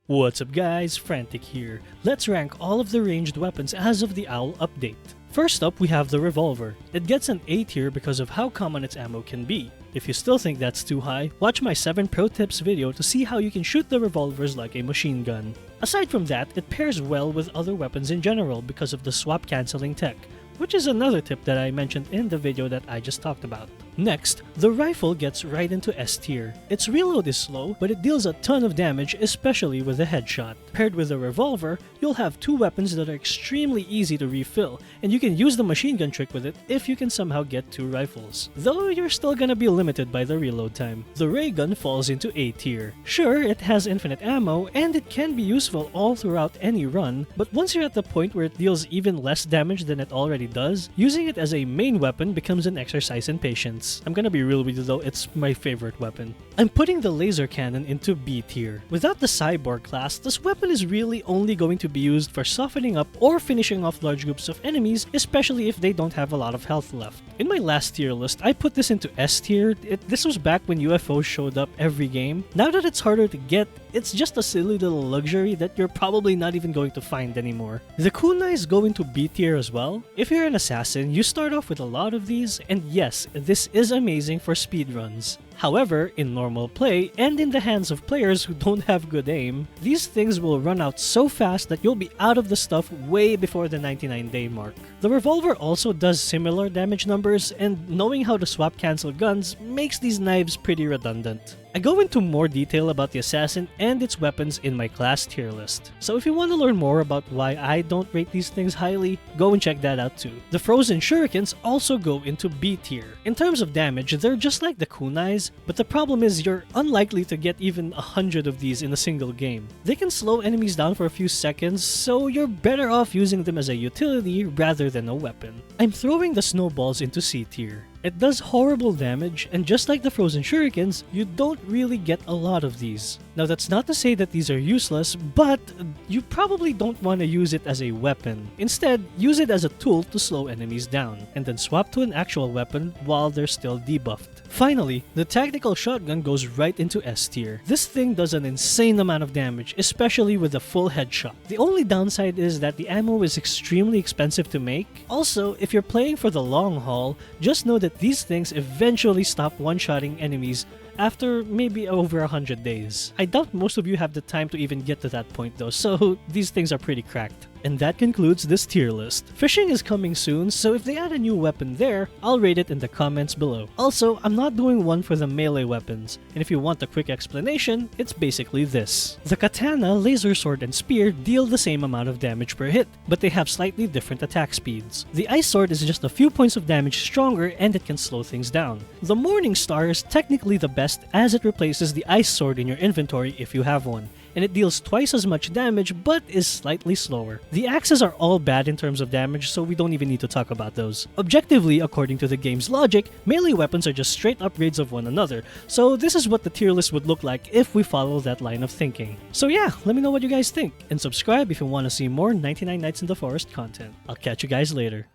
What's up guys, Frantic here. Let's rank all of the ranged weapons as of the OWL update. First up, we have the revolver. It gets an A tier because of how common its ammo can be. If you still think that's too high, watch my 7 pro tips video to see how you can shoot the revolvers like a machine gun. Aside from that, it pairs well with other weapons in general because of the swap cancelling tech, which is another tip that I mentioned in the video that I just talked about. Next, the rifle gets right into S tier. Its reload is slow, but it deals a ton of damage, especially with a headshot. Paired with a revolver, you'll have two weapons that are extremely easy to refill, and you can use the machine gun trick with it if you can somehow get two rifles. Though you're still gonna be limited by the reload time. The ray gun falls into A tier. Sure, it has infinite ammo, and it can be useful all throughout any run, but once you're at the point where it deals even less damage than it already does, using it as a main weapon becomes an exercise in patience. I'm gonna be real with you though, it's my favorite weapon. I'm putting the laser cannon into B tier. Without the cyborg class, this weapon is really only going to be used for softening up or finishing off large groups of enemies, especially if they don't have a lot of health left. In my last tier list, I put this into S tier. This was back when UFOs showed up every game. Now that it's harder to get, it's just a silly little luxury that you're probably not even going to find anymore. The kunais go into B tier as well. If you're an assassin, you start off with a lot of these, and yes, this is amazing for speedruns. However, in normal play, and in the hands of players who don't have good aim, these things will run out so fast that you'll be out of the stuff way before the 99-day mark. The revolver also does similar damage numbers, and knowing how to swap cancel guns makes these knives pretty redundant. I go into more detail about the assassin and its weapons in my class tier list. So if you want to learn more about why I don't rate these things highly, go and check that out too. The frozen shurikens also go into B tier. In terms of damage, they're just like the kunais, but the problem is you're unlikely to get even 100 of these in a single game. They can slow enemies down for a few seconds, so you're better off using them as a utility rather than a weapon. I'm throwing the snowballs into C tier. It does horrible damage, and just like the frozen shurikens, you don't really get a lot of these. Now that's not to say that these are useless, but you probably don't want to use it as a weapon. Instead, use it as a tool to slow enemies down, and then swap to an actual weapon while they're still debuffed. Finally, the tactical shotgun goes right into S tier. This thing does an insane amount of damage, especially with a full headshot. The only downside is that the ammo is extremely expensive to make. Also, if you're playing for the long haul, just know that these things eventually stop one-shotting enemies after maybe over 100 days. I doubt most of you have the time to even get to that point though, so these things are pretty cracked. And that concludes this tier list. Fishing is coming soon, so if they add a new weapon there, I'll rate it in the comments below. Also, I'm not doing one for the melee weapons, and if you want a quick explanation, it's basically this. The katana, laser sword, and spear deal the same amount of damage per hit, but they have slightly different attack speeds. The ice sword is just a few points of damage stronger and it can slow things down. The morning star is technically the best as it replaces the ice sword in your inventory if you have one, and it deals twice as much damage but is slightly slower. The axes are all bad in terms of damage, so we don't even need to talk about those. Objectively, according to the game's logic, melee weapons are just straight upgrades of one another, so this is what the tier list would look like if we follow that line of thinking. So yeah, let me know what you guys think, and subscribe if you want to see more 99 Nights in the Forest content. I'll catch you guys later.